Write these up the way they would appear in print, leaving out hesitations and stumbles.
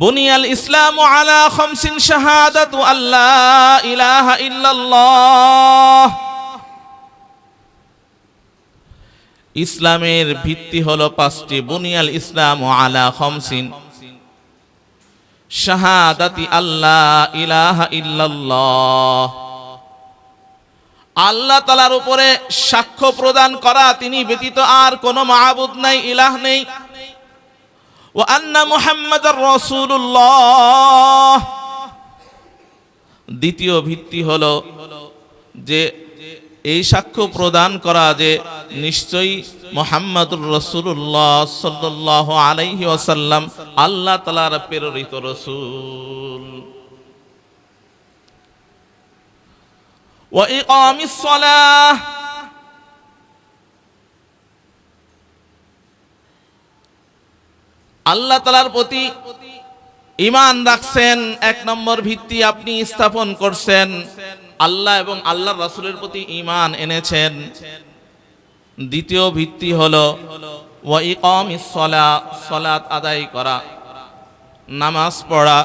বুনিয়াল ইসলামু আলা খামসিন শাহাদাতু আল্লা ইলাহা ইল্লাল্লাহ। ইসলামের ভিত্তি হলো পাঁচটি। বুনিয়াল ইসলামু আলা খামসিন শাহাদাতি আল্লা ইলাহা ইল্লাল্লাহ। আল্লাহ তাআলার উপরে সাক্ষ্য প্রদান করা তিনি ব্যতীত আর কোনো মাবুদ নাই, ইলাহ নেই। ওয়া আন্না মুহাম্মাদার রাসূলুল্লাহ। দ্বিতীয় ভিত্তি হলো যে এই সাক্ষ্য প্রদান করা যে নিশ্চয়ই মুহাম্মাদুর রাসূলুল্লাহ সাল্লাল্লাহু আলাইহি ওয়াসাল্লাম আল্লাহ তাআলার প্রেরিত রাসূল। ওয়া ইকামিস সালাহ। আল্লাহ তাআলার প্রতি ঈমান রাখছেন, এক নম্বর ভিত্তি আপনি স্থাপন করছেন। আল্লাহ এবং আল্লাহর রাসূলের প্রতি ঈমান এনেছেন। দ্বিতীয় ভিত্তি হলো ওয়া ইকামিস সালাহ, সালাত আদায় করা, নামাজ পড়া।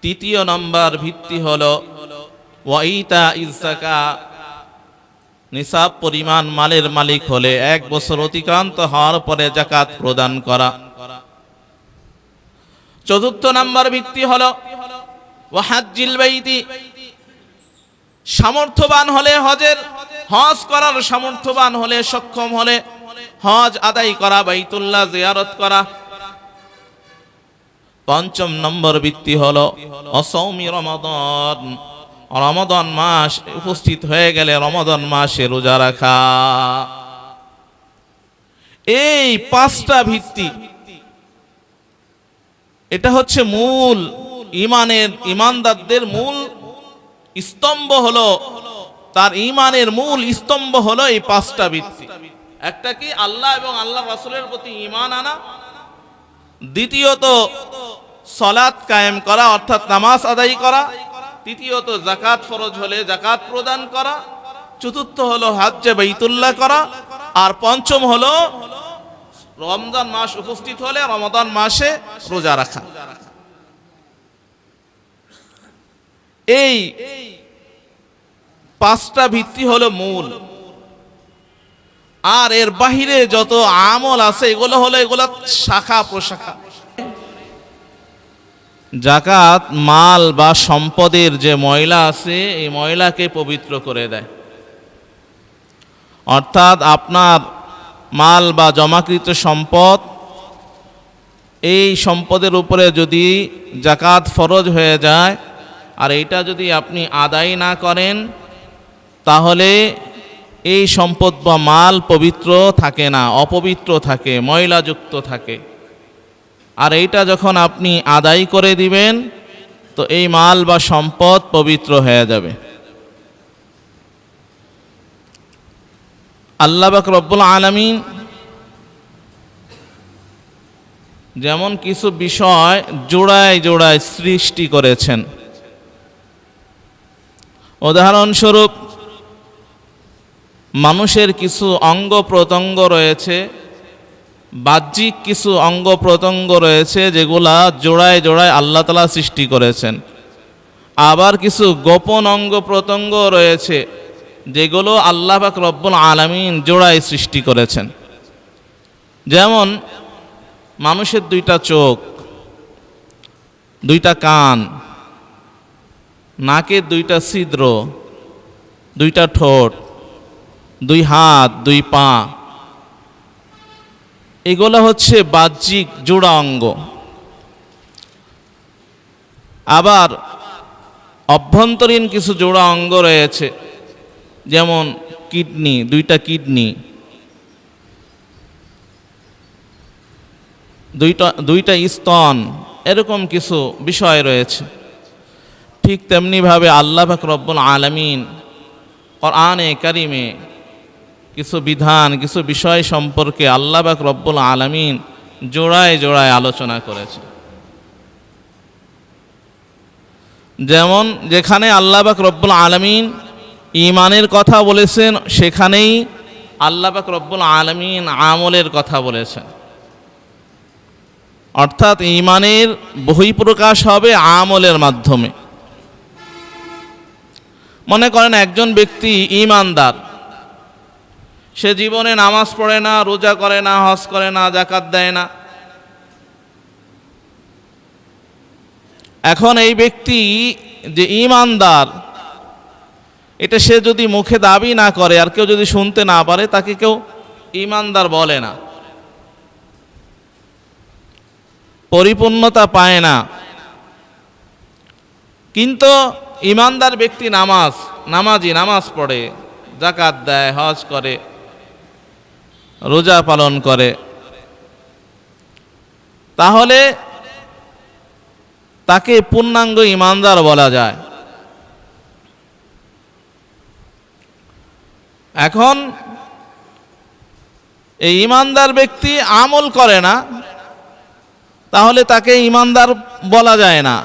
তৃতীয় নম্বর ভিত্তি হলো ওয়া ইতাইজ যাকাত, নিসাব পরিমাণ মালের মালিক হলে 1 বছর অতিক্রান্ত হওয়ার পরে যাকাত প্রদান করা। চতুর্থ নম্বর ভিত্তি হলো ওয়া হাজ্জিল বাইতি, সামর্থ্যবান হলে হজ করার সামর্থ্যবান হলে, সক্ষম হলে হজ আদায় করা, বাইতুল্লাহ জিয়ারত করা। পঞ্চম নম্বর ভিত্তি হলো অসৌমি রমাদান, রমাদান মাস উপস্থিত হয়ে গেলে রমাদান মাসে রোজা রাখা। এই পাঁচটা ভিত্তি, এটা হচ্ছে মূল ঈমানদারদের মূল স্তম্ভ হলো, তার ঈমানের মূল স্তম্ভ হলো এই পাঁচটা ভিত্তি। একটা কি? আল্লাহ এবং আল্লাহ রাসূলের প্রতি ঈমান আনা। দ্বিতীয়ত সালাত কায়েম করা, অর্থাৎ নামাজ আদায় করা। তৃতীয়ত যাকাত ফরজ হলে যাকাত প্রদান করা। চতুর্থ হলো হজ্জে বাইতুল্লাহ করা। আর পঞ্চম হলো রমজান মাস উপস্থিত হলে রমাদান মাসে রোজা রাখা। এই পাঁচটা ভিত্তি হলো মূল। আর এর বাহিরে যত আমল আছে এগুলো শাখা প্রশাখা। যাকাত মাল বা সম্পদের যে ময়লা আছে এই ময়লাকে পবিত্র করে দেয়। অর্থাৎ আপনার মাল বা জমাকৃত সম্পদ, এই সম্পদের উপরে যদি যাকাত ফরজ হয়ে যায় আর এইটা যদি আপনি আদায় না করেন তাহলে এই সম্পদ বা মাল পবিত্র থাকে না, অপবিত্র থাকে, ময়লাযুক্ত থাকে। আর এইটা যখন আপনি আদায় করে দিবেন তো এই মাল বা সম্পদ পবিত্র হয়ে যাবে। আল্লাহ পাক রব্বুল আলামিন যেমন কিছু বিষয় জোড়ায় জোড়ায় সৃষ্টি করেছেন। উদাহরণস্বরূপ মানুষের কিছু অঙ্গ প্রত্যঙ্গ রয়েছে, বাহ্যিক কিছু অঙ্গ প্রত্যঙ্গ রয়েছে যেগুলা জোড়ায় জোড়ায় আল্লাহ তাআলা সৃষ্টি করেছেন। আবার কিছু গোপন অঙ্গ প্রত্যঙ্গ রয়েছে যেগুলো আল্লাহ পাক রব্বুল আলামিন জোড়ায় সৃষ্টি করেছেন। যেমন মানুষের 2টা চোখ, 2টা কান, নাকের 2টা ছিদ্র, 2টা ঠোঁট, 2 হাত, 2 পা। এগুলো হচ্ছে বাহ্যিক জোড়া অঙ্গ। আবার অভ্যন্তরীণ কিছু জোড়া অঙ্গ রয়েছে, যেমন কিডনি, 2টা কিডনি, 2টা স্তন, এরকম কিছু বিষয় রয়েছে। ঠিক তেমনিভাবে আল্লাহ পাক রব্বুল আলামিন কোরআনে কারিমে কিছু বিধান, কিছু বিষয় সম্পর্কে আল্লাহ পাক রব্বুল আলামিন জোড়ায় জোড়ায় আলোচনা করেছে। যেমন যেখানে আল্লাহ পাক রব্বুল আলামিন ঈমানের কথা বলেছেন সেখানেই আল্লাহ পাক রব্বুল আলামিন আমলের কথা বলেছেন। অর্থাৎ ঈমানের বহিঃপ্রকাশ হবে আমলের মাধ্যমে। মনে করেন একজন ব্যক্তি ঈমানদার, সে জীবনে নামাজ পড়ে না, রোজা করে না, হজ করে না, যাকাত দেয় না। এখন এই ব্যক্তি যে ঈমানদার, এটা সে যদি মুখে দাবি না করে আর কেউ যদি শুনতে না পারে, তাকে কেউ ঈমানদার বলে না, পরিপূর্ণতা পায় না। কিন্তু ঈমানদার ব্যক্তি নামাজি, নামাজ পড়ে, যাকাত দেয়, হজ করে, রোজা পালন করে, তাহলে তাকে পূর্ণাঙ্গ ঈমানদার বলা যায়। এখন এই ঈমানদার ব্যক্তি আমল করে না, তাহলে তাকে ঈমানদার বলা যায় না,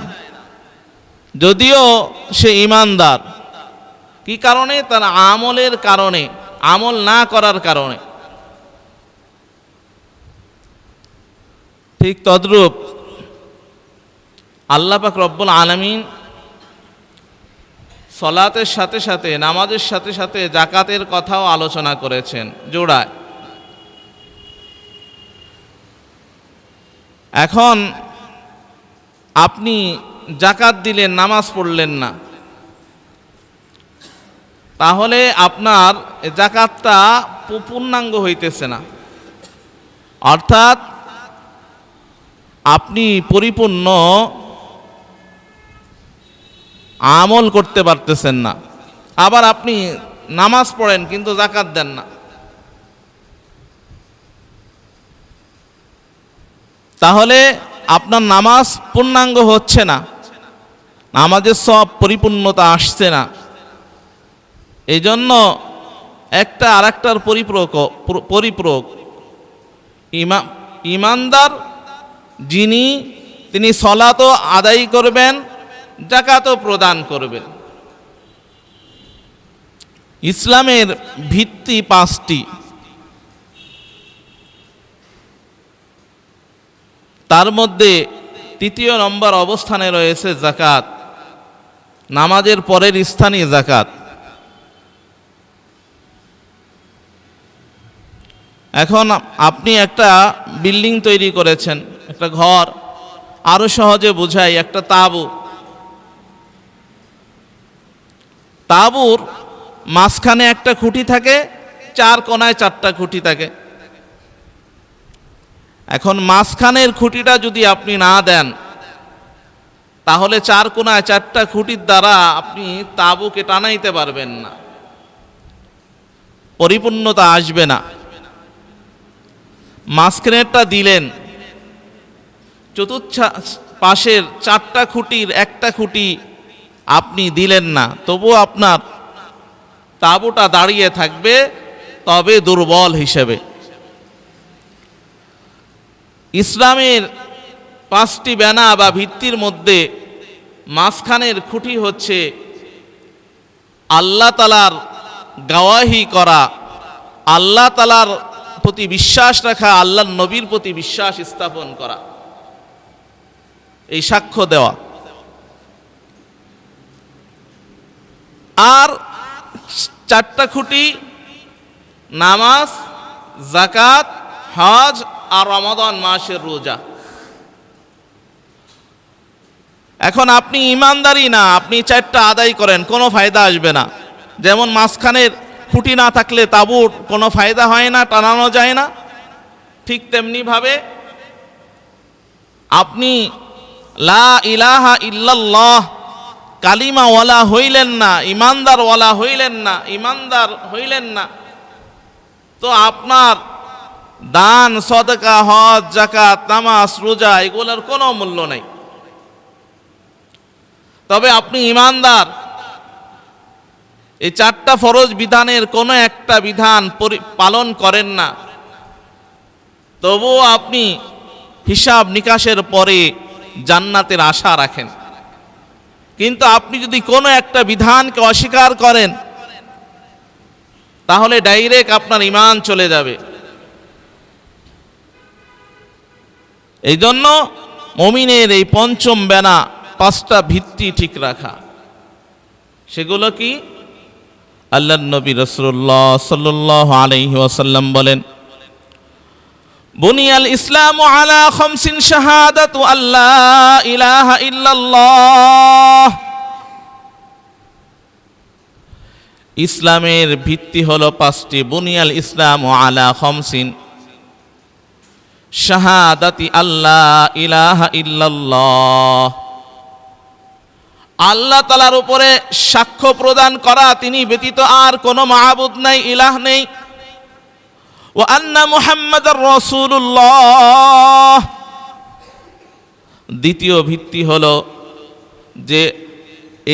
যদিও সে ঈমানদার। কি কারণে? তার আমলের কারণে, আমল না করার কারণে। ঠিক তদ্রূপ আল্লাহ পাক রব্বুল আলামিন সলাতের সাথে সাথে, নামাজের সাথে সাথে যাকাতের কথাও আলোচনা করেছেন জোড়ায়। এখন আপনি যাকাত দিলেন, নামাজ পড়লেন না, তাহলে আপনার যাকাতটা পূর্ণাঙ্গ হইতেছে না, অর্থাৎ আপনি পরিপূর্ণ আমল করতে পারতেছেন না। আবার আপনি নামাজ পড়েন কিন্তু যাকাত দেন না, তাহলে আপনার নামাজ পূর্ণাঙ্গ হচ্ছে না, নামাজের সব পরিপূর্ণতা আসছে না। এই জন্য একটা আর একটার পরিপূরক। ঈমানদার যিনি, তিনি সলাতও আদায় করবেন, যাকাতও প্রদান করবেন। ইসলামের ভিত্তি 5টি, তার মধ্যে 3 নম্বর অবস্থানে রয়েছে যাকাত, নামাজের পরের স্থানই যাকাত। এখন আপনি একটা বিল্ডিং তৈরি করেছেন, একটা ঘর, আরো সহজে বোঝাই, একটা তাঁবুর মাঝখানে একটা খুঁটি থাকে, 4 কোণায় 4টা খুঁটি থাকে। এখন মাঝখানের খুঁটিটা যদি আপনি না দেন, তাহলে 4 কোণায় 4টা খুঁটির দ্বারা আপনি তাঁবুকে টানাইতে পারবেন না, পরিপূর্ণতা আসবে না। মাঝখানেরটা দিলেন, চতুর্থ পাশের 4টা খুঁটির একটা খুঁটি আপনি দিলেন না, তবুও আপনার তাঁবুটা দাঁড়িয়ে থাকবে, তবে দুর্বল হিসেবে। ইসলামের 5টি বেনা বা ভিত্তির মধ্যে মাঝখানের খুঁটি হচ্ছে আল্লাহ তাআলার গাওয়াহি করা, আল্লাহ তাআলার প্রতি বিশ্বাস রাখা, আল্লাহর নবীর প্রতি বিশ্বাস স্থাপন করা, এই সাক্ষ্য দেওয়া। আর 4টা খুঁটি নামাজ, যাকাত, হজ আর রমাদান মাসের রোজা। এখন আপনি ঈমানদারই না, আপনি 4টা আদায় করেন, কোনো ফায়দা আসবে না। যেমন মাঝখানের খুঁটি না থাকলে তাঁবুর কোনো ফায়দা হয় না, টানানো যায় না, ঠিক তেমনি ভাবে আপনি লা ইলাহা ইল্লাল্লাহ কালিমা ওয়ালা হইলেন না, ঈমানদার ওয়ালা হইলেন না, ঈমানদার হইলেন না, তো আপনার দান, সদকা, হজ, যাকাত, নামাজ, রোজা এগুলোর কোনো মূল্য নেই। তবে আপনি ঈমানদার, এই 4টা ফরজ বিধানের কোনো একটা বিধান পালন করেন না, তবুও আপনি হিসাব নিকাশের পরে জান্নাতের আশা রাখেন। কিন্তু আপনি যদি কোনো একটা বিধানকে অস্বীকার করেন, তাহলে ডাইরেক্ট আপনার ঈমান চলে যাবে। এই জন্য মুমিনের এই পঞ্চম বেনা, পাঁচটা ভিত্তি ঠিক রাখা। সেগুলো কি? আল্লাহর নবী রাসূলুল্লাহ সাল্লাল্লাহু আলাইহি ওয়াসাল্লাম বলেন, বুনিয়াল ইসলামু আলা খামসিন শাহাদাতু আল্লা ইলাহা ইল্লাল্লাহ। ইসলামের ভিত্তি হলো পাঁচটি। বুনিয়াল ইসলামু আলা খামসিন শাহাদাতি আল্লা ইলাহা ইল্লাল্লাহ, আল্লাহ তাআলার উপরে সাক্ষ্য প্রদান করা তিনি ব্যতীত আর কোনো মাবুদ নাই, ইলাহ নেই। ওয়া আন্না মুহাম্মাদার রাসূলুল্লাহ। দ্বিতীয় ভিত্তি হলো যে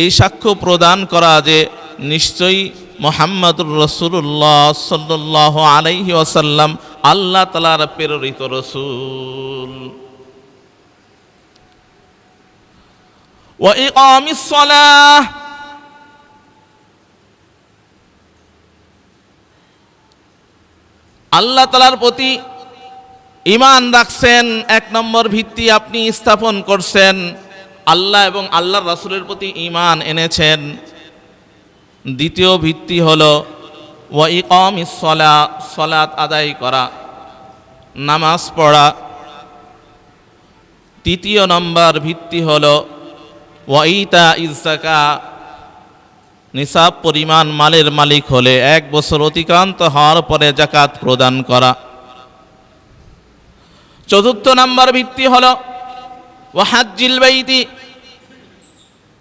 এই সাক্ষ্য প্রদান করা যে নিশ্চয়ই মুহাম্মাদুর রাসূলুল্লাহ সাল্লাল্লাহু আলাইহি ওয়াসাল্লাম আল্লাহ তাআলার প্রেরিত রাসূল। ওয়া ইকামিস সালাহ, আল্লাহ তাআলার প্রতি ঈমান রাখছেন, এক নম্বর ভিত্তি আপনি স্থাপন করছেন। আল্লাহ এবং আল্লাহর রাসূলের প্রতি ঈমান এনেছেন। দ্বিতীয় ভিত্তি হলো ওয়া ইকামিস সালাহ, সালাত আদায় করা, নামাজ পড়া। তৃতীয় নম্বর ভিত্তি হলো ওয়া ইতাইজ যাকাত, নিসাব পরিমাণ মালের মালিক হলে 1 বছর অতিক্রান্ত হওয়ার পরে যাকাত প্রদান করা। চতুর্থ নম্বর ভিত্তি হলো ওয়া হাজ্জিল বাইতি,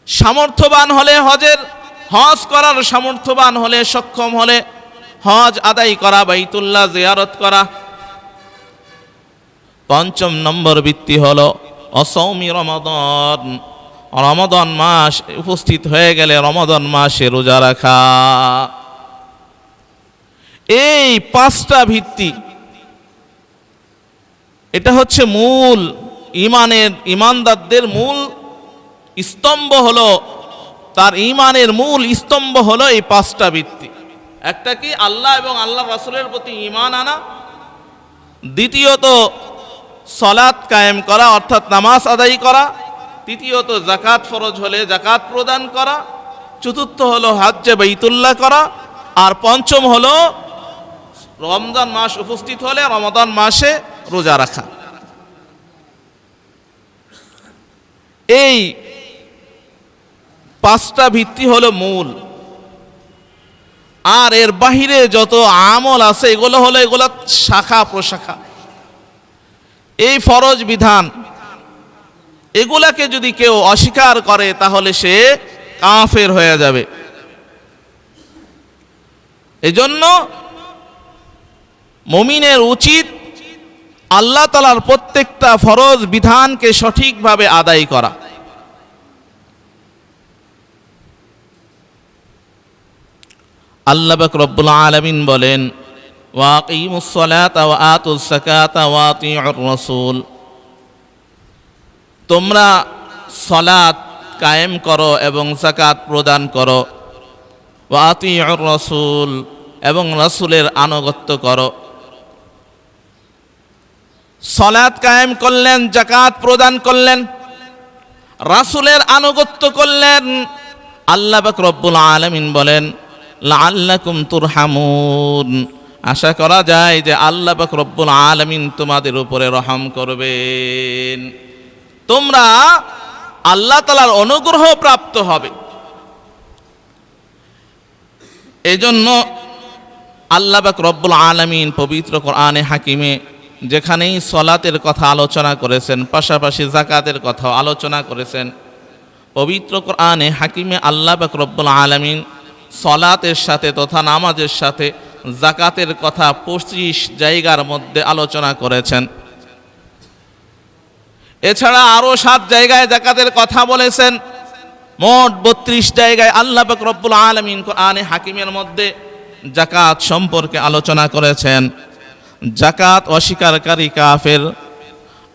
সামর্থ্যবান হলে হজ করার সামর্থ্যবান হলে, সক্ষম হলে হজ আদায় করা, বাইতুল্লাহ জিয়ারত করা। পঞ্চম নম্বর ভিত্তি হলো অসৌমি রমাদান, রমাদান মাস উপস্থিত হয়ে গেলে রমাদান মাসে রোজা রাখা। এই পাঁচটা ভিত্তি, এটা হচ্ছে মূল ইমানদারদের মূল স্তম্ভ হলো, তার ঈমানের মূল স্তম্ভ হলো এই পাঁচটা ভিত্তি। একটা কি? আল্লাহ এবং আল্লাহ রাসূলের প্রতি ঈমান আনা। দ্বিতীয়ত সালাত কায়েম করা, অর্থাৎ নামাজ আদায় করা। তৃতীয়ত যাকাত ফরজ হলে যাকাত প্রদান করা। চতুর্থ হলো হজ্জে বাইতুল্লাহ করা। আর পঞ্চম হলো রমজান মাস উপস্থিত হলে রমাদান মাসে রোজা রাখা। এই পাঁচটা ভিত্তি হলো মূল। আর এর বাহিরে যত আমল আছে এগুলো শাখা প্রশাখা। এই ফরজ বিধান এগুলাকে যদি কেউ অস্বীকার করে তাহলে সে কাফের হয়ে যাবে। এজন্য মুমিনের উচিত আল্লাহ তাআলার প্রত্যেকটা ফরজ বিধানকে সঠিকভাবে আদায় করা। আল্লাহ পাক রব্বুল আলামিন বলেন, ওয়া আকিমুস সালাতা ওয়া আতুজ যাকাতা ওয়া আতিউর রাসূল, তোমরা সালাত কায়েম করো এবং যাকাত প্রদান করো। ওয়া আতিউর রাসূল, এবং রাসূলের আনুগত্য করো। সালাত কায়েম করলেন, যাকাত প্রদান করলেন, রাসূলের আনুগত্য করলেন। আল্লাহ পাক রব্বুল আলামিন বলেন, লাআল্লাকুম তুরহামুন, আশা করা যায় যে আল্লাহ পাক রব্বুল আলামিন তোমাদের উপরে রহম করবেন, তোমরা আল্লাহ তাআলার অনুগ্রহ প্রাপ্ত হবে। এজন্য আল্লাহ পাক রব্বুল আলামিন পবিত্র কোরআনে হাকিমে যেখানেই সালাতের কথা আলোচনা করেছেন, পাশাপাশি যাকাতের কথা আলোচনা করেছেন। পবিত্র কোরআনে হাকিমে আল্লাহ পাক রব্বুল আলামিন সালাতের সাথে তথা নামাজের সাথে যাকাতের কথা 25 জায়গার মধ্যে আলোচনা করেছেন। এছাড়া আরো 7 জায়গায় যাকাতের কথা বলেছেন। মোট 32 জায়গায় আল্লাহ পাক রব্বুল আলামিন কোরআনে হাকিমের মধ্যে যাকাত সম্পর্কে আলোচনা করেছেন। যাকাত অস্বীকারী কাফের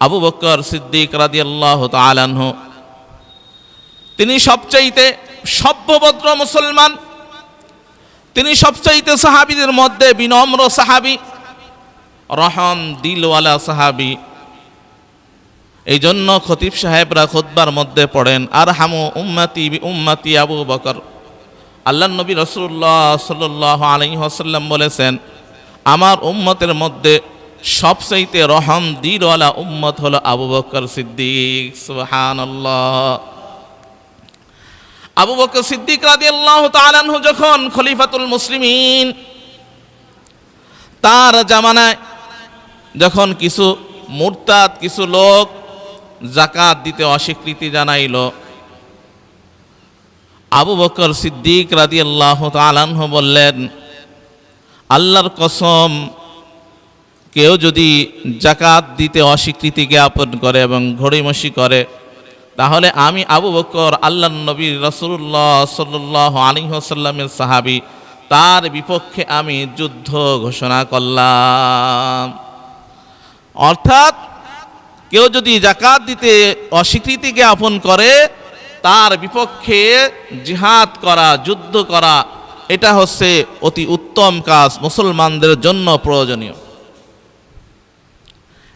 আবু বকর সিদ্দিক রাদিয়াল্লাহু তাআলা আনহু, তিনি সবচাইতে সভ্যভদ্র মুসলমান, তিনি সবচাইতে সাহাবীদের মধ্যে বিনম্র সাহাবী, রহম দিলওয়ালা সাহাবী। এই জন্য খতিব সাহেবরা খুতবার মধ্যে পড়েন আরহামু উম্মতি বি উম্মতি আবু বকর। আল্লাহ নবী রাসূলুল্লাহ সাল্লাল্লাহু আলাইহি ওয়াসাল্লাম বলেছেন, আমার উম্মতের মধ্যে সবচাইতে রহম দিলওয়ালা উম্মত হলো আবু বকর সিদ্দিক। সুবহানাল্লাহ। আবু বকর সিদ্দিক রাদিয়াল্লাহু তাআলা আনহু যখন খলিফাতুল মুসলিমিন, তার জামানায় যখন কিছু মুরতাদ কিছু লোক যাকাত দিতে অস্বীকৃতি জানাইল, আবু বকর সিদ্দিক রাদিয়াল্লাহু তাআলা আনহু বললেন, আল্লাহর কসম, কেউ যদি যাকাত দিতে অস্বীকৃতি জ্ঞাপন করে এবং ঘড়িমসি করে, তাহলে আমি আবু বকর আল্লাহর নবী রাসূলুল্লাহ সাল্লাল্লাহু আলাইহি ওয়াসাল্লামের সাহাবী, তার বিপক্ষে আমি যুদ্ধ ঘোষণা করলাম। অর্থাৎ কেউ যদি যাকাত দিতে অস্বীকৃতি জ্ঞাপন করে, তার বিপক্ষে জিহাদ করা, যুদ্ধ করা, এটা হচ্ছে অতি উত্তম কাজ, মুসলমানদের জন্য প্রয়োজনীয়।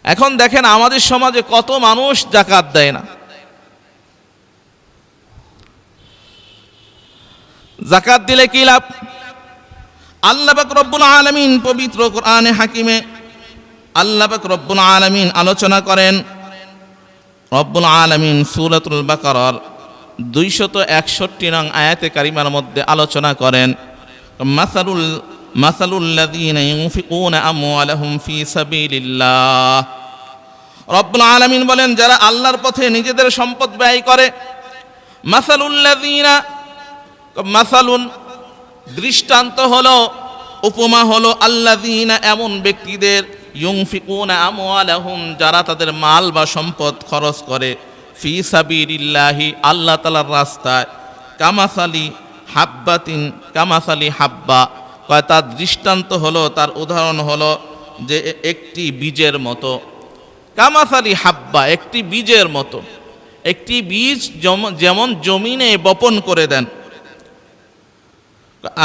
এখন দেখেন আমাদের সমাজে কত মানুষ যাকাত দেয় না। যাকাত দিলে কি লাভ? আল্লাহ পাক রব্বুল আলামিন পবিত্র কোরআনে হাকিমে আল্লাহ পাক রব্বুল আলামিন আলোচনা করেন। রব্বুল আলামিন সূরাতুল বাকারার 261 নং আয়াতে কারিমার মধ্যে আলোচনা করেন, মাসালুল লাযীনা ইউনফিকুনা আমওয়ালাহুম ফী সাবিলিল্লাহ। রব্বুল আলামিন বলেন, যারা আল্লাহর পথে নিজেদের সম্পদ ব্যয় করে, মাসালুল লাযীনা, মাসালুন দৃষ্টান্ত হলো, উপমা হলো, আল্লাযীনা এমন ব্যক্তিদের, ইউনফিকুনা আমওয়ালাহুম যারা তাদের মাল বা সম্পদ খরচ করে, ফি সাবিলিল্লাহি আল্লাহ তাআলার রাস্তায়, কামাসালি হাব্বাতিন, কামাসালি হাব্বা, কয় তার দৃষ্টান্ত হলো, তার উদাহরণ হলো যে একটি বীজের মতো। কামাসালি হাব্বা, একটি বীজের মতো। একটি বীজ যেমন জমিনে বপন করে দেন,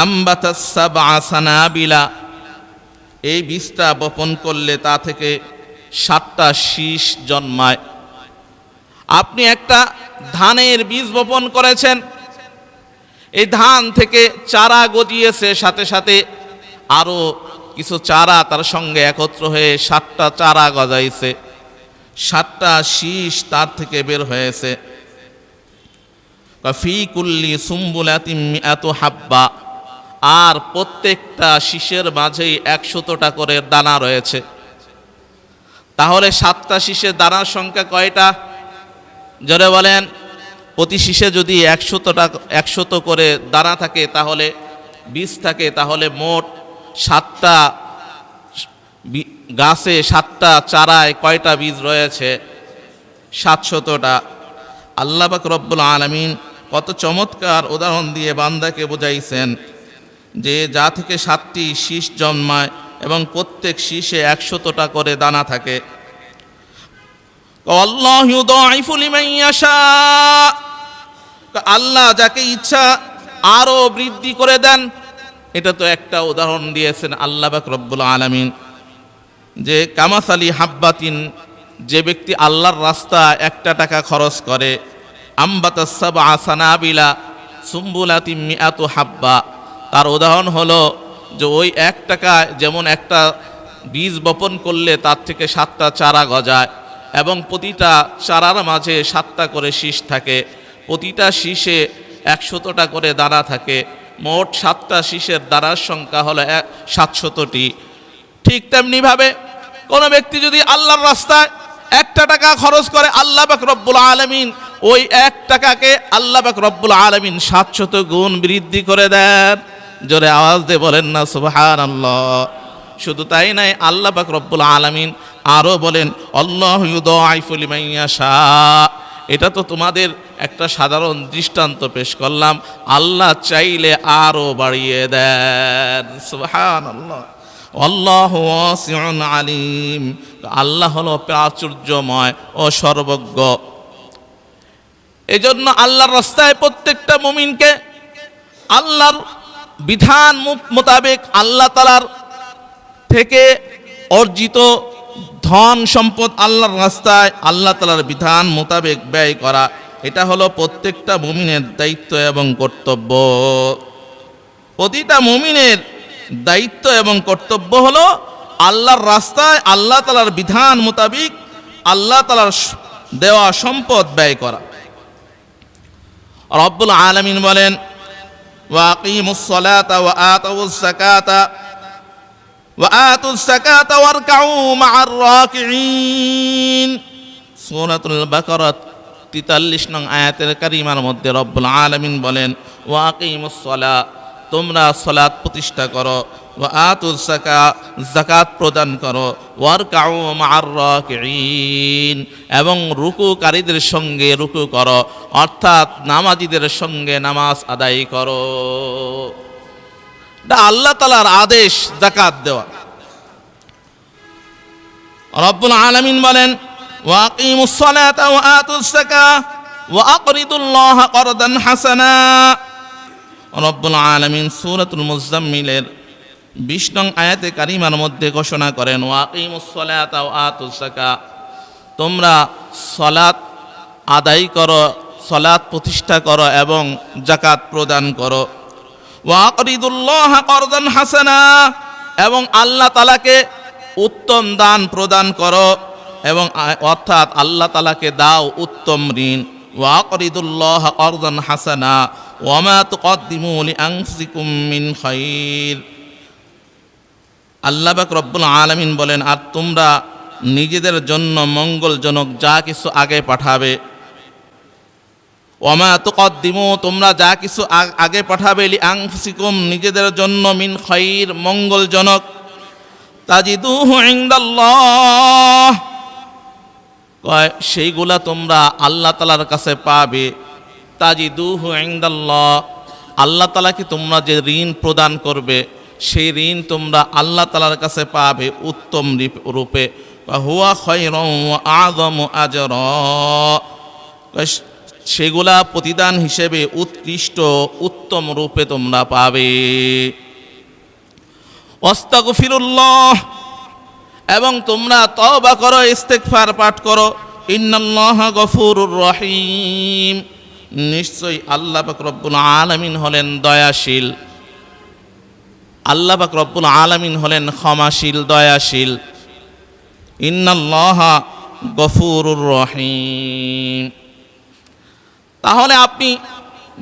আম্বাতাস সাবআ সানাবিলা, এই বীজটা বপন করলে তা থেকে 7টা শীষ জন্মায়। আপনি একটা ধানের বীজ বপন করেছেন, এই ধান থেকে চারা গজিয়েছে, সাথে সাথে আরো কিছু চারা তার সঙ্গে একত্র হয়ে 7টা চারা গজাইছে, 7টা শীষ তার থেকে বের হয়েছে। ফি কুল্লি সুম্বুলাতিন মিআতু হাব্বা, আর প্রত্যেকটা শীষের মাঝেই 100টা করে দানা রয়েছে। তাহলে 7টা শীষের দানার সংখ্যা কয়টা? জোরে বলেন। প্রতি শীষে যদি 100 করে দানা থাকে, তাহলে বীজ থাকে, তাহলে মোট 7টা গাছে, 7টা চারায় কয়টা বীজ রয়েছে? 700টা। আল্লাহ পাক রব্বুল আলামিন কত চমৎকার উদাহরণ দিয়ে বান্দাকে বুঝাইছেন যে যা থেকে 7টি শীষ জন্মায় এবং প্রত্যেক শীষে 100টা করে দানা থাকে। আল্লাহু ইউদাইফু লিমান ইয়াশা, আল্লাহ যাকে ইচ্ছা আরো বৃদ্ধি করে দেন। এটা তো একটা উদাহরণ দিয়েছেন আল্লাহ পাক রব্বুল আলামিন, যে কামাসালি হাব্বাতিন, যে ব্যক্তি আল্লাহর রাস্তা 1 টাকা খরচ করে, আম্বাতাস সাবআ সানাবিলা সুম্বুলাতিন মিআতু হাব্বা, তার উদাহরণ হলো যে ওই 1 টাকায় যেমন একটা বীজ বপন করলে তার থেকে 7টা চারা গজায় এবং প্রতিটা চারার মাঝে 7টা করে শীষ থাকে, প্রতিটা শীষে 100টা করে দানা থাকে, মোট 7টা শীষের দানার সংখ্যা হলো 700টি। ঠিক তেমনিভাবে কোনো ব্যক্তি যদি আল্লাহর রাস্তায় 1 টাকা খরচ করে, আল্লাহ পাক রব্বুল আলামিন ওই 1 টাকাকে আল্লাহ পাক রব্বুল আলামিন 700 গুণ বৃদ্ধি করে দেন। জোরে আওয়াজ দিয়ে বলেন না সুবহানাল্লাহ। শুধু তাই নাই, আল্লাহ পাক রব্বুল আলামিন আরো বলেন, আল্লাহু ইউদাইফু লিমান ইয়াশা। এটা তো তোমাদের একটা সাধারণ দৃষ্টান্ত পেশ করলাম, আল্লাহ চাইলে আরো বাড়িয়ে দেন। সুবহানাল্লাহ। আল্লাহু ওয়াসিউন আলিম, আল্লাহ হলো প্রাচুর্যময় ও সর্বজ্ঞ। এজন্য আল্লাহর রাস্তায় প্রত্যেকটা মুমিনকে আল্লাহর বিধান মোতাবেক আল্লাহ তাআলার থেকে অর্জিত ধন সম্পদ আল্লাহর রাস্তায় আল্লাহ তাআলার বিধান মোতাবেক ব্যয় করা, এটা হলো প্রত্যেকটা মুমিনের দায়িত্ব এবং কর্তব্য। প্রতিটা মুমিনের দায়িত্ব এবং কর্তব্য হলো আল্লাহর রাস্তায় আল্লাহ তাআলার বিধান মোতাবেক আল্লাহ তাআলার দেওয়া সম্পদ ব্যয় করা। রব্বুল আলামিন বলেন, ওয়াকিমুস সালাতা ওয়া আতুস যাকাতা ওয়ারকাউ মা'আর রাকিঈন। সূরাতুল বাকারা 43 নং আয়াতের কারিমার মধ্যে রব্বুল আলামিন বলেন, ওয়াকিমুস সালাত, তোমরা সালাত প্রতিষ্ঠা করো, ওয়া আতুস যাকাত প্রদান করো, ওয়ারকাউ মা'আর রাকিঈন, এবং রুকুকারীদের সঙ্গে রুকু করো, অর্থাৎ নামাজীদের সঙ্গে নামাজ আদায় করো। এটা আল্লাহ তাআলার আদেশ যাকাত দেওয়া। রব্বুল আলামিন বলেন, ওয়াকিমুস সালাতা ওয়া আতুস যাকাত ওয়া আকরিদুল্লাহ করদান হাসানা। রব্বুল আলামিন সূরাতুল মুজাম্মিলের 20 নং আয়াতে কারিমার মধ্যে ঘোষণা করেন, ওয়াকিমুস সালাতা ওয়া আতুস যাকাত, তোমরা সালাত আদায় করো, সালাত প্রতিষ্ঠা করো এবং যাকাত প্রদান করো। ওয়াকরিদুল্লাহ করদান হাসানা, এবং আল্লাহ তাআলাকে উত্তম দান প্রদান করো, এবং অর্থাৎ আল্লাহ তাআলাকে দাও উত্তম ঋণ। ওয়াকরিদুল্লাহ করদান হাসানা ওয়া মা তুকদ্দিমু লিআনফুসিকুম মিন খায়র। আল্লাহ পাক রব্বুল আলামিন বলেন, আর তোমরা নিজেদের জন্য মঙ্গলজনক যা কিছু আগে পাঠাবে, ওয়া মা তুকদ্দিমু, তোমরা যা কিছু আগে পাঠাবে, লিআনফুসিকুম, নিজেদের জন্য, মিন খায়র, মঙ্গলজনক, তাজিদুহু ইনদাল্লাহ, সেইগুলা তোমরা আল্লাহ তাআলার কাছে পাবে। তাজিদুহু ইনদাল্লাহ, আল্লাহ তাআলাকে তোমরা যে ঋণ প্রদান করবে সেই ঋণ তোমরা আল্লাহ তাআলার কাছে পাবে উত্তম রূপে। হুয়া খায়রুন ওয়া আযমু আজরা, সেগুলা প্রতিদান হিসেবে উৎকৃষ্ট উত্তম রূপে তোমরা পাবে। ওয়াস্তাগফিরুল্লাহ, এবং তোমরা তওবা করো, ইস্তেগফার পাঠ করো। ইন্নাল্লাহা গফুরুর রহিম, নিশ্চয়ই আল্লাহ পাক রব্বুল আলামিন হলেন দয়াশীল, আল্লাহ পাক রব্বুল আলামিন হলেন ক্ষমাশীল, দয়াশীল। ইন্নাল্লাহা গফুরুর রহিম। তাহলে আপনি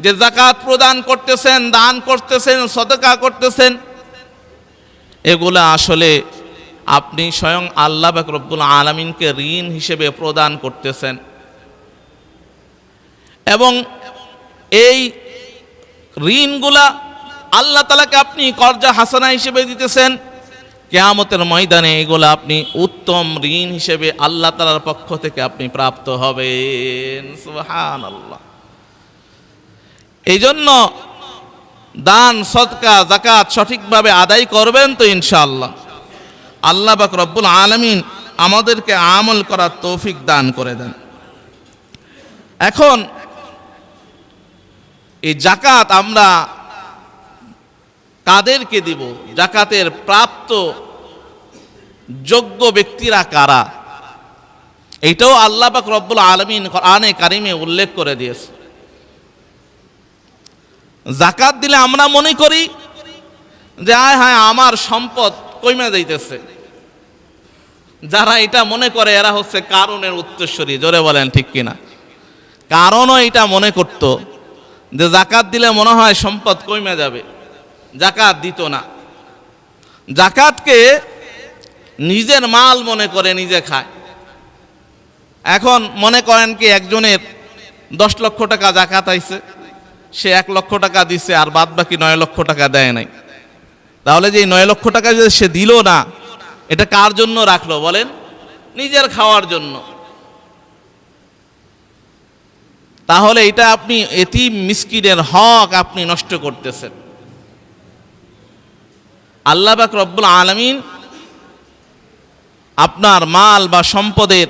যে যাকাত প্রদান করতেছেন, দান করতেছেন, সদকা করতেছেন, এগুলা আসলে আপনি স্বয়ং আল্লাহ পাক রব্বুল আলামিনকে ঋণ হিসেবে প্রদান করতেছেন, এবং এই ঋণগুলা আল্লাহ তাআলাকে আপনি কর্জা হাসানা হিসেবে দিতেছেন। কিয়ামতের ময়দানে এগুলা আপনি উত্তম ঋণ হিসেবে আল্লাহ তাআলার পক্ষ থেকে আপনি প্রাপ্ত হবেন। সুবহানাল্লাহ। এই জন্য দান, সদকা, যাকাত সঠিকভাবে আদায় করবেন তো ইনশাআল্লাহ আল্লাহ পাক রব্বুল আলামিন আমাদেরকে আমল করার তৌফিক দান করে দেন। এখন এই যাকাত আমরা কাদেরকে দিব, যাকাতের প্রাপ্ত যোগ্য ব্যক্তিরা কারা, এটাও আল্লাহ পাক রব্বুল আলামিন কোরআনে কারিমে উল্লেখ করে দিয়েছে। যাকাত দিলে আমরা মনে করি যে হ্যাঁ আমার সম্পদ কইমা যাইতেছে। যারা এটা মনে করে এরা হচ্ছে কারণের উত্তরসূরি, জোরে বলেন ঠিক কিনা। কারণও এটা মনে করত যে যাকাত দিলে মনে হয় সম্পদ কইমা যাবে, যাকাত দিত না। যাকাতকে নিজের মাল মনে করে নিজে খায়। এখন মনে করেন কি একজনের 10 লক্ষ টাকা যাকাত আইছে, সে 1 লক্ষ টাকা দিছে আর বাদ বাকি 9 লক্ষ টাকা দেয় নাই। তাহলে যে 9 লক্ষ টাকা যদি সে দিল না, এটা কার জন্য রাখলো বলেন? নিজের খাওয়ার জন্য। তাহলে এটা আপনি এতিম মিসকিনের হক আপনি নষ্ট করতেছেন। আল্লাহ পাক রব্বুল আলামিন আপনার মাল বা সম্পদের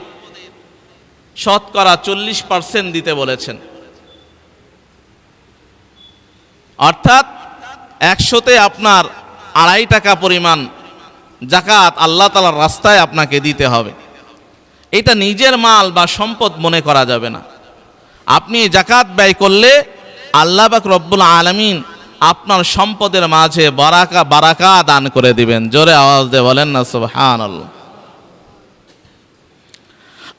শতকরা 40% দিতে বলেছেন। অর্থাৎ 100তে আপনার 2.5 টাকা পরিমাণ যাকাত আল্লাহ তাআলার রাস্তায় আপনাকে দিতে হবে। এটা নিজের মাল বা সম্পদ মনে করা যাবে না। আপনি জাকাত ব্যয় করলে আল্লাহ পাক রব্বুল আলামিন আপনার সম্পদের মাঝে বারাকা দান করে দিবেন। জোরে আওয়াজ দিয়ে বলেন না সুবহানাল্লাহ।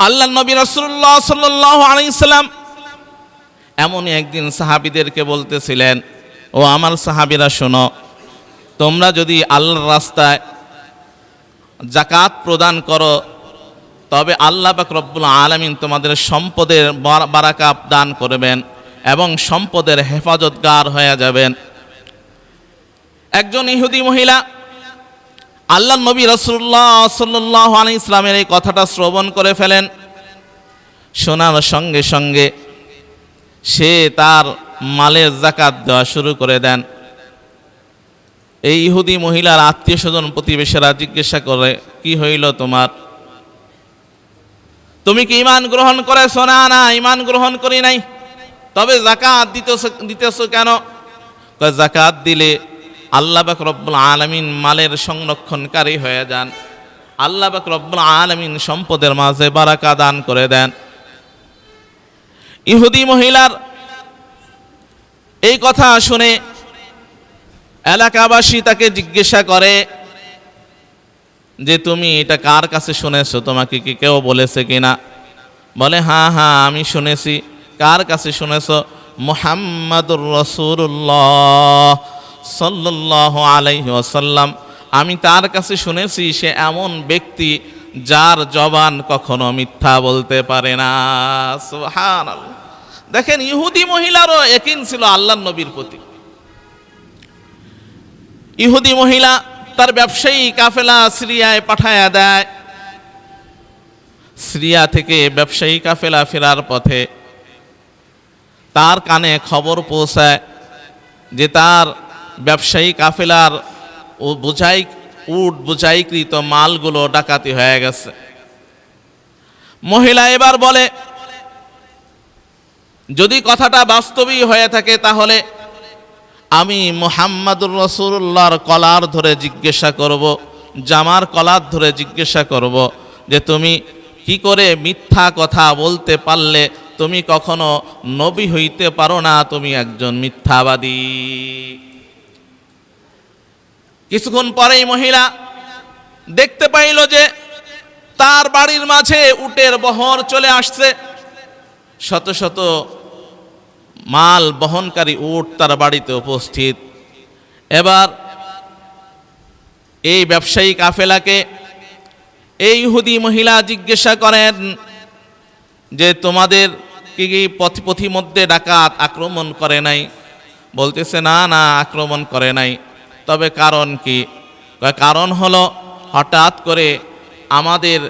আল্লাহ নবী রাসূলুল্লাহ সাল্লাল্লাহু আলাইহি সাল্লাম এমনই একদিন সাহাবীদেরকে বলতেছিলেন, ও আমার সাহাবীরা শোনো, তোমরা যদি আল্লাহর রাস্তায় জাকাত প্রদান করো তবে আল্লাহ পাক রব্বুল আলামিন তোমাদের সম্পদের বারাকা দান করবেন এবং সম্পদের হেফাজতগার হয়ে যাবেন। একজন ইহুদি মহিলা আল্লাহ নবী রাসূলুল্লাহ সাল্লাল্লাহু আলাইহি ইসলামের এই কথাটা শ্রবণ করে ফেলেন। শোনার সঙ্গে সঙ্গে সে তার মালের জাকাত দেওয়া শুরু করে দেন। এই ইহুদি মহিলার আত্মীয় স্বজন প্রতিবেশীরা জিজ্ঞাসা করে, কি হইল তোমার? তুমি কি ঈমান গ্রহণ করেছো? না, না, ঈমান গ্রহণ করি নাই। তবে জাকাত দিতেছো কেন? জাকাত দিলে আল্লাহ পাক রব্বুল আলামিন মালের সংরক্ষণকারী হয়ে যান, আল্লাহ পাক রব্বুল আলামিন সম্পদের মাঝে বারাকা দান করে দেন। ইহুদি মহিলার এই কথা শুনে এলাকাবাসী তাকে জিজ্ঞাসা করে যে তুমি এটা কার কাছে শুনেছো? তোমাকে কি কেউ বলেছে কিনা? বলে, হ্যাঁ হ্যাঁ, আমি শুনেছি। কার কাছে শুনেছো? মুহাম্মাদুর রাসূলুল্লাহ সাল্লাল্লাহু আলাইহি ওয়াসাল্লাম, আমি তার কাছে শুনেছি। সে এমন ব্যক্তি যার জবান কখনো মিথ্যা বলতে পারে না। সুবহানাল্লাহ। দেখেন, ইহুদি মহিলারও ইয়াকিন ছিল আল্লাহর নবীর প্রতি। ইহুদি মহিলা তার ব্যবসায়ী কাফেলা সিরিয়ায় পাঠায়া দেয়। সিরিয়া থেকে ব্যবসায়ী কাফেলা ফেরার পথে তার কানে খবর পৌঁছায় যে তার ব্যবসায়ী কাফেলার বোঝাইকৃত মালগুলো ডাকাতি হয়ে গেছে। মহিলা এবার বলে, যদি কথাটা বাস্তবই হয়ে থাকে তাহলে আমি মুহাম্মাদুর রাসূলুল্লাহর কলার ধরে জিজ্ঞাসা করব, জামার কলার ধরে জিজ্ঞাসা করব যে তুমি কি করে মিথ্যা কথা বলতে পারলে? তুমি কখনো নবী হইতে পারো না, তুমি একজন মিথ্যাবাদী। কিছুক্ষণ পরেই মহিলা দেখতে পাইল যে তার বাড়ির মাঝে উটের বহর চলে আসছে। শত শত মাল বহনকারী উট তার বাড়িতে উপস্থিত। এবার এই ব্যবসায়ী কাফেলাকে এই ইহুদি মহিলা জিজ্ঞাসা করেন যে তোমাদের কি পথিমধ্যে ডাকাত আক্রমণ করে নাই? বলতেছে, না না, আক্রমণ করে নাই। তবে কারণ কি? কারণ হলো হঠাৎ করে আমাদের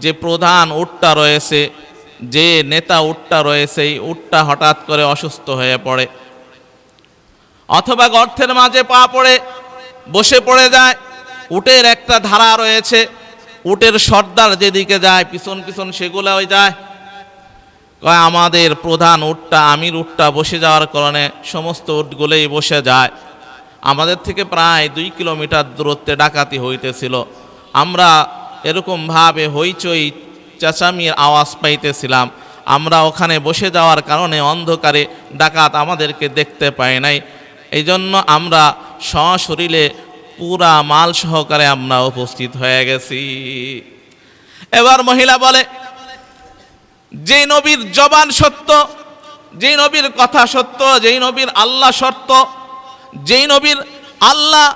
যে প্রধান উটটা রয়েছে, যে নেতা উটটা রয়েছে, এই উটটা হঠাৎ করে অসুস্থ হয়ে পড়ে, অথবা গর্তের মাঝে পা পড়ে বসে পড়ে যায়। উটের একটা ধারা রয়েছে, উটের সর্দার যেদিকে যায় পিছন পিছন সেগুলো যায়। আমাদের প্রধান উটটা, আমির উটটা বসে যাওয়ার কারণে সমস্ত উটগুলোই বসে যায়। আমাদের থেকে প্রায় 2 কিলোমিটার দূরত্বে ডাকাতি হইতেছিল। আমরা এরকমভাবে হইচই চেঁচামেচির আওয়াজ পাইতেছিলাম। আমরা ওখানে বসে যাওয়ার কারণে অন্ধকারে ডাকাত আমাদেরকে দেখতে পায় নাই। এই জন্য আমরা সশরীরে পুরা মাল সহকারে আমরা উপস্থিত হয়ে গেছি। এবার মহিলা বলে, যে নবীর জবান সত্য, যেই নবীর কথা সত্য, যেই নবীর আল্লাহ সত্য, যেই নবীর আল্লাহ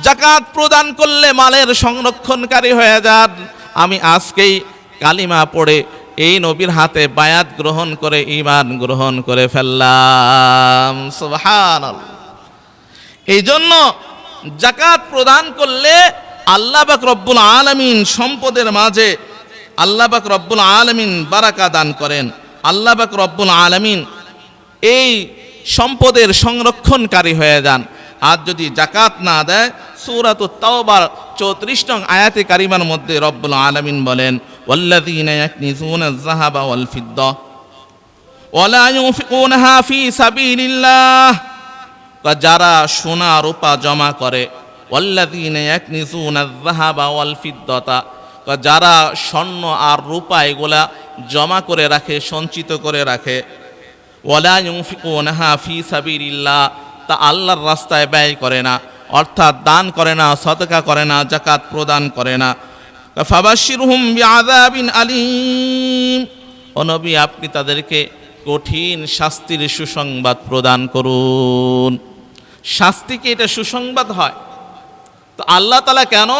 জাকাত প্রদান করলে মালের সংরক্ষণকারী হয়ে যান, আমি আজকেই কালিমা পড়ে এই নবীর হাতে বায়াত গ্রহণ করে ঈমান গ্রহণ করে ফেললাম। সুবহানাল্লাহ। এই জন্য জাকাত প্রদান করলে আল্লাহ পাক রব্বুল আলামিন সম্পদের মাঝে আল্লাহ পাক রব্বুল আলামিন বারাকা দান করেন। আল্লাহ পাক রব্বুল আলামিন এই সম্পদের সংরক্ষণকারী হয়ে যান। আর যদি জাকাত না দেয়, সূরাতুত তাওবার 34 নং আয়াতে কারিমার মধ্যে রব্বুল আলামিন বলেন, ওয়াল্লাযীনা ইয়াকনিজুনা আয-যাহাবা ওয়াল ফিদ্দা ওয়া লা ইউনফিকুনাহা ফী সাবিলিল্লাহ, যারা সোনা রূপা জমা করে, ওয়াল্লাযীনা ইয়াকনিজুনা আয-যাহাবা ওয়াল ফিদ্দাতা, যারা স্বর্ণ আর রূপা এগুলা জমা করে রাখে, সঞ্চিত করে রাখে, ওয়ালা ইউনফিকুনাহা ফি সাবিলিল্লাহ, তা আল্লাহর রাস্তায় ব্যয় করে না, অর্থাৎ দান করে না, সদকা করে না, যাকাত প্রদান করে না। ফাবাশশিরহুম বিআযাবিন আলীম, ও নবী আপনি তাদেরকে কঠিন শাস্তির সুসংবাদ প্রদান করুন। শাস্তিকে এটা সুসংবাদ হয়? তো আল্লাহ তাআলা কেন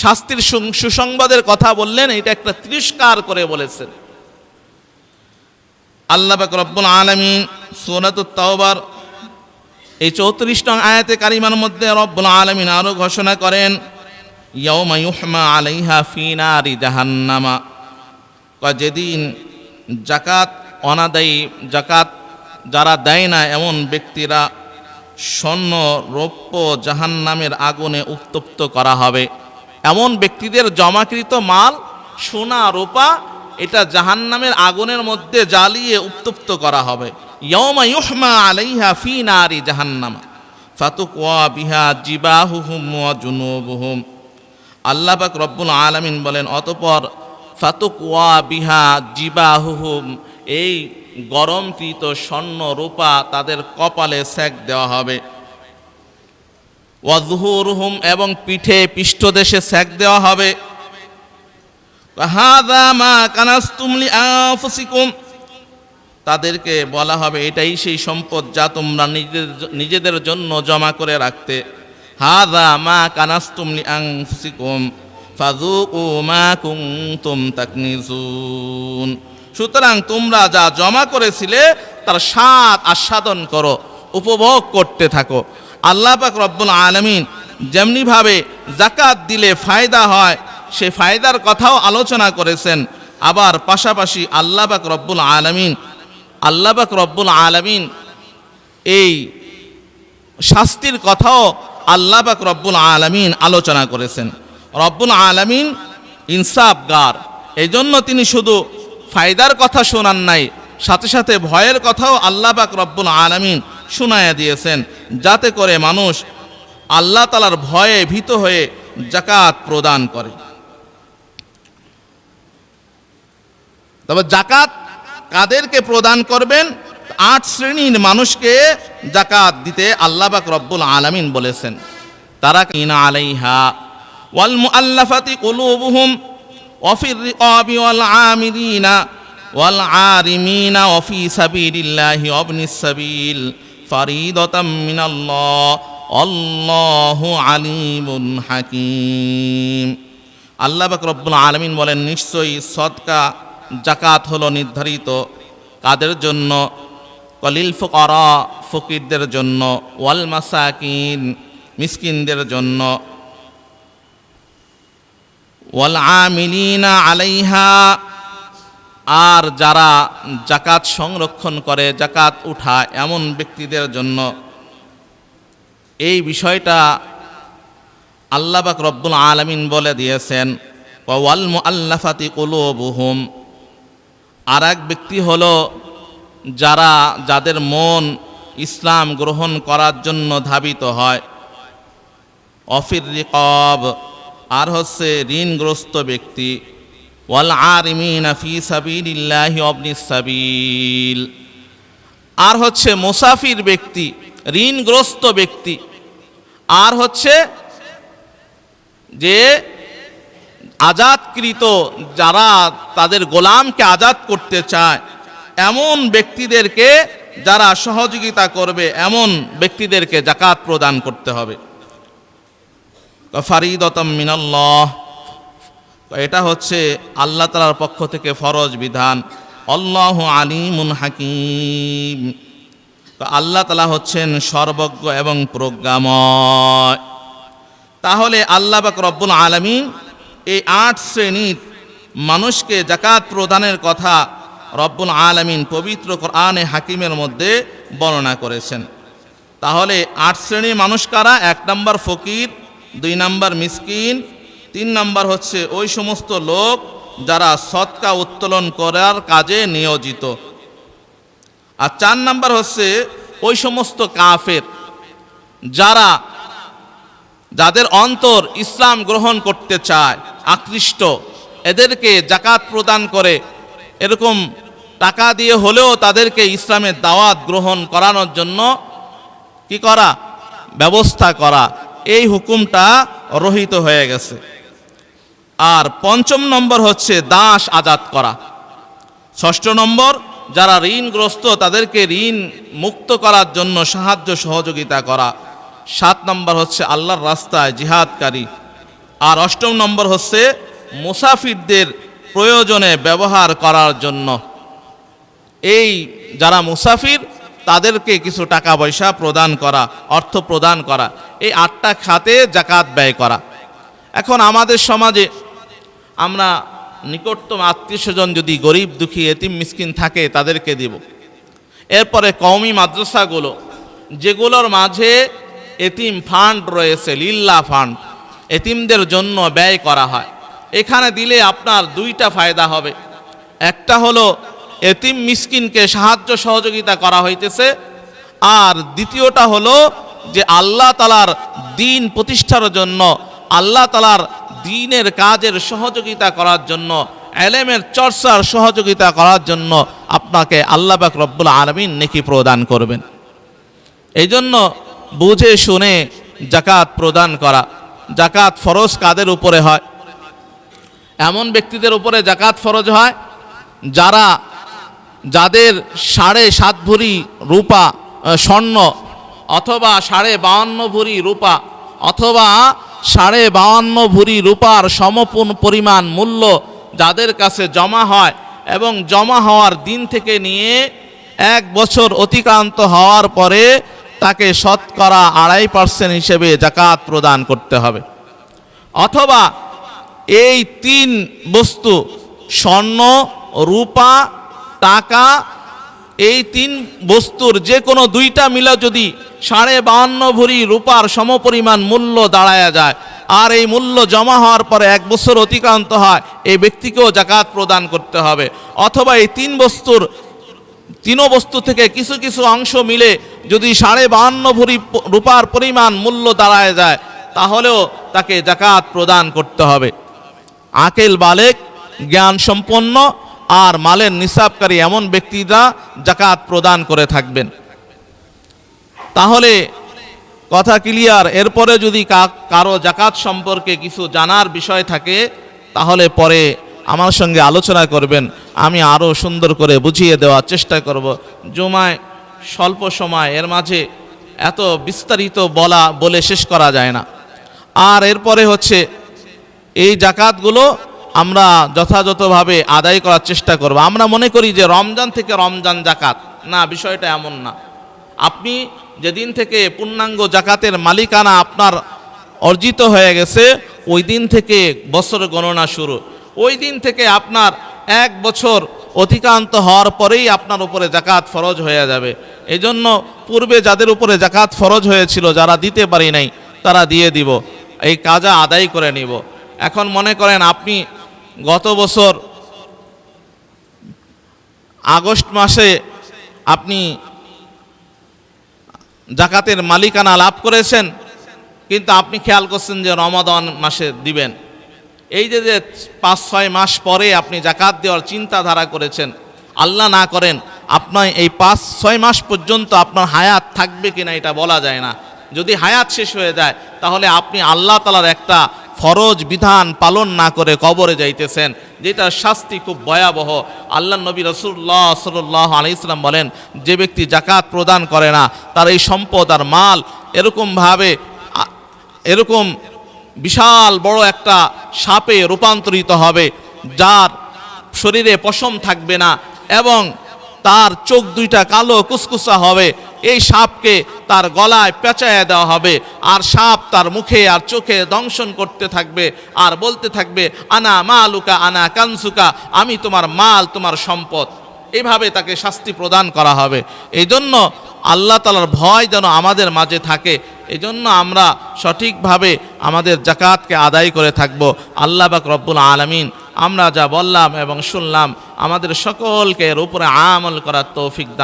শাস্তির সুসংবাদের কথা বললেন? এটা একটা তিরস্কার করে বলেছেন। আল্লাহ পাক রব্বুল আলামিন সূরাতুত তাওবার এই 34 নং আয়াতে কারিমার মধ্যে রব্বুল আলামিন আরো ঘোষণা করেন, ইয়াউমা ইউহমা আলাইহা ফি নারি জাহান্নামা, যেদিন যাকাত অনাদায়ী, যাকাত যারা দেয় না এমন ব্যক্তিরা স্বর্ণ রৌপ্য জাহান্নামের আগুনে উত্তপ্ত করা হবে। এমন ব্যক্তিদের জমাকৃত মাল সোনা রূপা এটা জাহান্নামের আগুনের মধ্যে জ্বালিয়ে উত্তপ্ত করা হবে। ইয়াউমা ইউহমা আলাইহা ফি নারি জাহান্নামা ফাতুকওয়া বিহা জিবাহুহুম ওয়া জুনুবুহুম। আল্লাহ পাক রব্বুল আলামিন বলেন, অতঃপর ফাতুকওয়া বিহা জিবাহুহুম, এই গরমকৃত স্বর্ণ রূপা তাদের কপালে সেক দেওয়া হবে, ওয়া যুহুরুহুম, এবং পিঠে পৃষ্ঠদেশে সেক দেওয়া হবে। হাযা মা কানাসতুম লিআনফুসিকুম, তাদেরকে বলা হবে এটাই সেই সম্পদ যা তোমরা নিজেদের জন্য জমা করে রাখতে। হাযা মা কানাসতুম লিআনফুসিকুম ফাযুকু মা কুনতুম তাকনিজুন, সুতরাং তোমরা যা জমা করেছিলে তার স্বাদ আস্বাদন করো, উপভোগ করতে থাকো। আল্লাহ পাক রব্বুল আলামিন যেমনিভাবে যাকাত দিলে ফায়দা হয় সে ফায়দার কথাও আলোচনা করেছেন, আবার পাশাপাশি আল্লাহ পাক রব্বুল আলামিন এই শাস্তির কথাও আল্লাহ পাক রব্বুল আলামিন আলোচনা করেছেন। রব্বুল আলামিন ইনসাফগার, এই জন্য তিনি শুধু ফায়দার কথা শোনান নাই, সাথে সাথে ভয়ের কথাও আল্লাহ পাক রব্বুল আলামিন শুনাইয়া দিয়েছেন, যাতে করে মানুষ আল্লাহ তাআলার ভয়ে ভীত হয়ে যাকাত প্রদান করে। তবে যাকাত কাদেরকে প্রদান করবেন? 8 শ্রেণীর মানুষকে যাকাত দিতে আল্লাহ পাক রব্বুল আলামিন বলেছেন। তারা কিনা আলাইহা ওয়াল মুআল্লাফাতি কুলুবুহুম ওয়া ফির রিকাবি ওয়াল আমিলিনা ওয়াল আরিমিনা ওয়া ফি সাবিলিল্লাহি ওয়া ইবনিস সাবিল ফারিদাতাম মিনাল্লাহ আল্লাহু আলিমুন হাকীম। আল্লাহ পাক রব্বুল আলামিন বলেন, নিশ্চয়ই সদকা যাকাত হলো নির্ধারিত কাদের জন্য? লিল ফুকারা, ফকিরদের জন্য, ওয়াল মাসাকিন, মিসকিনদের জন্য, ওয়াল আমিলিনা আলাইহা, আর যারা যাকাত সংরক্ষণ করে, যাকাত উঠায় এমন ব্যক্তিদের জন্য। এই বিষয়টা আল্লাহ পাক রব্বুল আলামিন বলে দিয়েছেন। ওয়াল মুআল্লাফাতি কুলুবুহুম, আর এক ব্যক্তি হলো যাদের মন ইসলাম গ্রহণ করার জন্য ধাবিত হয়। অফির রিকাব, আর হচ্ছে ঋণগ্রস্ত ব্যক্তি। ওয়াল আরিমিনা ফি সাবিলিল্লাহি ওয়া ইবনিস সাবিল, আর হচ্ছে মুসাফির ব্যক্তি, ঋণগ্রস্ত ব্যক্তি, আর হচ্ছে যে আজাদকৃত, যারা তাদের গোলামকে আজাদ করতে চায় এমন ব্যক্তিদেরকে যারা সহযোগিতা করবে এমন ব্যক্তিদেরকে যাকাত প্রদান করতে হবে। ফারিদাতাম মিনাল্লাহ, এটা হচ্ছে আল্লাহ তাআলার পক্ষ থেকে ফরজ বিধান। আল্লাহু আলিমুন হাকীম, আল্লাহ তাআলা হচ্ছেন সর্বজ্ঞ এবং প্রজ্ঞাময়। তাহলে আল্লাহ পাক রব্বুল আলামিন এই 8 শ্রেণীর মানুষকে যাকাত প্রদানের কথা রব্বুল আলামিন পবিত্র কোরআনে হাকিমের মধ্যে বর্ণনা করেছেন। তাহলে 8 শ্রেণীর মানুষ কারা? 1 নম্বর ফকির, 2 নম্বর মিসকিন, 3 নম্বর হচ্ছে ওই সমস্ত লোক যারা সদকা উত্তোলন করার কাজে নিয়োজিত, আর 4 নম্বর হচ্ছে ওই সমস্ত কাফের যাদের অন্তর ইসলাম গ্রহণ করতে চায়, আকৃষ্ট, এদেরকে জাকাত প্রদান করে এরকম টাকা দিয়ে হলেও তাদেরকে ইসলামের দাওয়াত গ্রহণ করানোর জন্য কি করা, ব্যবস্থা করা, এই হুকুমটা রহিত হয়ে গেছে। আর ৫ম নম্বর হচ্ছে দাস আজাদ করা। ৬ষ্ঠ নম্বর, যারা ঋণগ্রস্ত তাদেরকে ঋণ মুক্ত করার জন্য সাহায্য সহযোগিতা করা। ৭ নম্বর হচ্ছে আল্লাহর রাস্তায় জিহাদকারী। আর ৮ম নম্বর হচ্ছে মুসাফিরদের প্রয়োজনে ব্যবহার করার জন্য, এই যারা মুসাফির তাদেরকে কিছু টাকা পয়সা প্রদান করা, অর্থ প্রদান করা, এই ৮টা খাতে জাকাত ব্যয় করা। এখন আমাদের সমাজে আমরা নিকটতম আত্মীয় স্বজন যদি গরিব দুঃখী এতিম মিসকিন থাকে তাদেরকে দিব। এরপরে কওমি মাদ্রাসাগুলো, যেগুলোর মাঝে এতিম ফান্ড রয়েছে, লিল্লাহ ফান্ড, এতিমদের জন্য ব্যয় করা হয়, এখানে দিলে আপনার 2টা ফায়দা হবে। একটা হলো এতিম মিসকিনকে সাহায্য সহযোগিতা করা হইতেছে, আর দ্বিতীয়টা হলো যে আল্লাহ তাআলার দ্বীন প্রতিষ্ঠার জন্য, আল্লাহ তাআলার দ্বীনের কাজের সহযোগিতা করার জন্য, ইলমের চর্চার সহযোগিতা করার জন্য আপনাকে আল্লাহ পাক রব্বুল আলামিন নেকি প্রদান করবেন। এই জন্য বুঝে শুনে জাকাত প্রদান করা। জাকাত ফরজ কাদের উপরে হয়? এমন ব্যক্তিদের উপরে জাকাত ফরজ হয় যাদের 7.5 ভরি রূপা স্বর্ণ, অথবা 52.5 ভরি রূপা, অথবা 52.5 ভরি রূপার পরিমাণ মূল্য যাদের কাছে জমা হয়, এবং জমা হওয়ার দিন থেকে নিয়ে 1 বছর অতিক্রান্ত হওয়ার পরে তাকে শতকরা 2.5% হিসেবে জাকাত প্রদান করতে হবে। অথবা এই 3 বস্তু, স্বর্ণ, রূপা, টাকা, এই 3 বস্তুর যে কোনো 2টা মিলে যদি 52.5 ভরি রূপার সমপরিমাণ মূল্য দাঁড়ায়া যায়, আর এই মূল্য জমা হওয়ার পরে 1 বছর অতিক্রান্ত হয়, এই ব্যক্তিকেও জাকাত প্রদান করতে হবে। অথবা এই 3 বস্তু থেকে কিছু কিছু অংশ মিলে যদি 52.5 ভরি রূপার পরিমাণ মূল্য দাঁড়ায় যায়, তাহলেও তাকে জাকাত প্রদান করতে হবে। আকেল বালেক, জ্ঞান সম্পন্ন আর মালের নিসাবকারী এমন ব্যক্তিরা জাকাত প্রদান করে থাকবেন। তাহলে কথা ক্লিয়ার। এরপরে যদি কারো জাকাত সম্পর্কে কিছু জানার বিষয় থাকে তাহলে পরে আমার সঙ্গে আলোচনা করবেন, আমি আরও সুন্দর করে বুঝিয়ে দেওয়ার চেষ্টা করব। জুমায় স্বল্প সময়, এর মাঝে এত বিস্তারিত বলে শেষ করা যায় না। আর এরপরে হচ্ছে এই জাকাতগুলো আমরা যথাযথভাবে আদায় করার চেষ্টা করব। আমরা মনে করি যে রমজান থেকে রমজান জাকাত, না, বিষয়টা এমন না। আপনি যেদিন থেকে পূর্ণাঙ্গ জাকাতের মালিকানা আপনার অর্জিত হয়ে গেছে, ওই দিন থেকে বছর গণনা শুরু। ওই দিন থেকে আপনার 1 বছর অতিক্রান্ত হওয়ার পরেই আপনার উপরে জাকাত ফরজ হয়ে যাবে। এজন্য পূর্বে যাদের উপরে জাকাত ফরজ হয়েছিল, যারা দিতে পারি নাই, তারা দিয়ে দিব, এই কাজা আদায় করে নিব। এখন মনে করেন আপনি গত বছর আগস্ট মাসে আপনি জাকাতের মালিকানা লাভ করেছেন, কিন্তু আপনি খেয়াল করছেন যে রমাদান মাসে দিবেন। এই যে 5-6 মাস পরে আপনি জাকাত দেওয়ার চিন্তাধারা করেছেন, আল্লাহ না করেন আপনার এই 5-6 মাস পর্যন্ত আপনার হায়াত থাকবে কিনা এটা বলা যায় না। যদি হায়াত শেষ হয়ে যায় তাহলে আপনি আল্লাহ তাআলার একটা ফরজ বিধান পালন না করে কবরে যাইতেছেন, যেটার শাস্তি খুব ভয়াবহ। আল্লাহ নবী রাসূলুল্লাহ সাল্লাল্লাহু আলাইহি সাল্লাম বলেন, যে ব্যক্তি জাকাত প্রদান করে না তার এই সম্পদ আর মাল এরকম বিশাল বড় একটা সাপে রূপান্তরিত হবে, যার শরীরে পশম থাকবে না এবং তার চোখ 2টা কালো কুসকুসা হবে। এই সাপকে তার গলায় পেঁচাইয়া দেওয়া হবে, আর সাপ তার মুখে আর চোখে দংশন করতে থাকবে আর বলতে থাকবে, আনা মালুকা আনা কানসুকা, আমি তোমার মাল, তোমার সম্পদ। এইভাবে তাকে শাস্তি প্রদান করা হবে। এই জন্য আল্লাহ তাআলার ভয় যেন আমাদের মাঝে থাকে, এই জন্য আমরা সঠিকভাবে আমাদের জাকাতকে আদায় করে থাকব। আল্লাহ পাক রব্বুল আলামিন আমরা যা বললাম এবং শুনলাম আমাদের সকলকে এর উপরে আমল করার তৌফিক দান